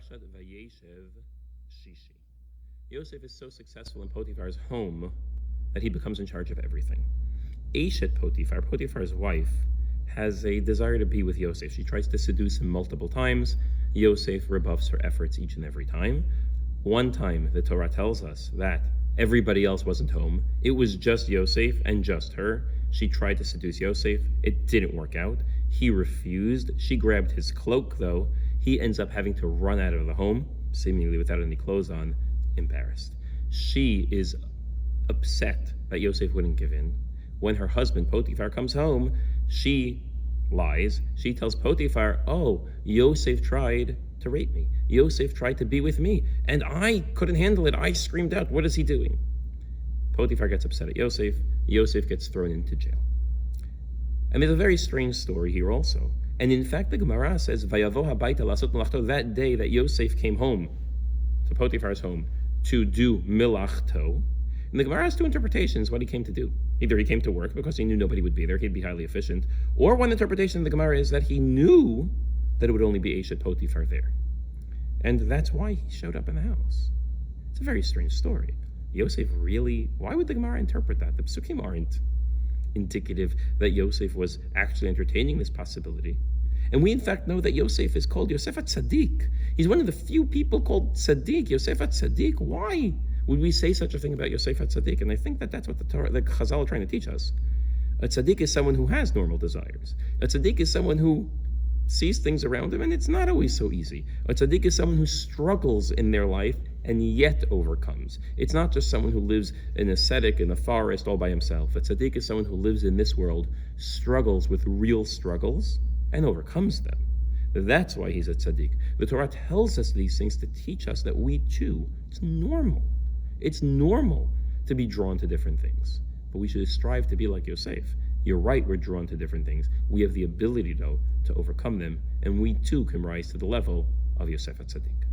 Parashat Vayeshev, Shishi. Yosef is so successful in Potiphar's home that he becomes in charge of everything. Eshet Potiphar, Potiphar's wife, has a desire to be with Yosef. She tries to seduce him multiple times. Yosef rebuffs her efforts each and every time. One time, the Torah tells us that everybody else wasn't home. It was just Yosef and just her. She tried to seduce Yosef. It didn't work out. He refused. She grabbed his cloak, though. He ends up having to run out of the home, seemingly without any clothes on, embarrassed. She is upset that Yosef wouldn't give in. When her husband, Potiphar, comes home, she lies. She tells Potiphar, oh, Yosef tried to rape me. Yosef tried to be with me, and I couldn't handle it. I screamed out, what is he doing? Potiphar gets upset at Yosef. Yosef gets thrown into jail. And there's a very strange story here also. And in fact, the Gemara says, Vayavo habayta lasot melachto, that day that Yosef came home, to Potiphar's home, to do milachto. And the Gemara has two interpretations what he came to do. Either he came to work because he knew nobody would be there, he'd be highly efficient, or one interpretation of the Gemara is that he knew that it would only be Eshet Potiphar there. And that's why he showed up in the house. It's a very strange story. Yosef really, why would the Gemara interpret that? The Psukim aren't indicative that Yosef was actually entertaining this possibility. And we in fact know that Yosef is called Yosef HaTzadik. He's one of the few people called Tzadik, Yosef HaTzadik. Why would we say such a thing about Yosef HaTzadik? And I think that that's what the Torah, the Chazal are trying to teach us. A Tzadik is someone who has normal desires. A Tzadik is someone who sees things around him, and it's not always so easy. A tzaddik is someone who struggles in their life and yet overcomes. It's not just someone who lives an ascetic in the forest all by himself. A tzaddik is someone who lives in this world, struggles with real struggles, and overcomes them. That's why he's a tzaddik. The Torah tells us these things to teach us that we too, it's normal. It's normal to be drawn to different things. But we should strive to be like Yosef. You're right, we're drawn to different things. We have the ability, though, to overcome them, and we too can rise to the level of Yosef HaTzadik.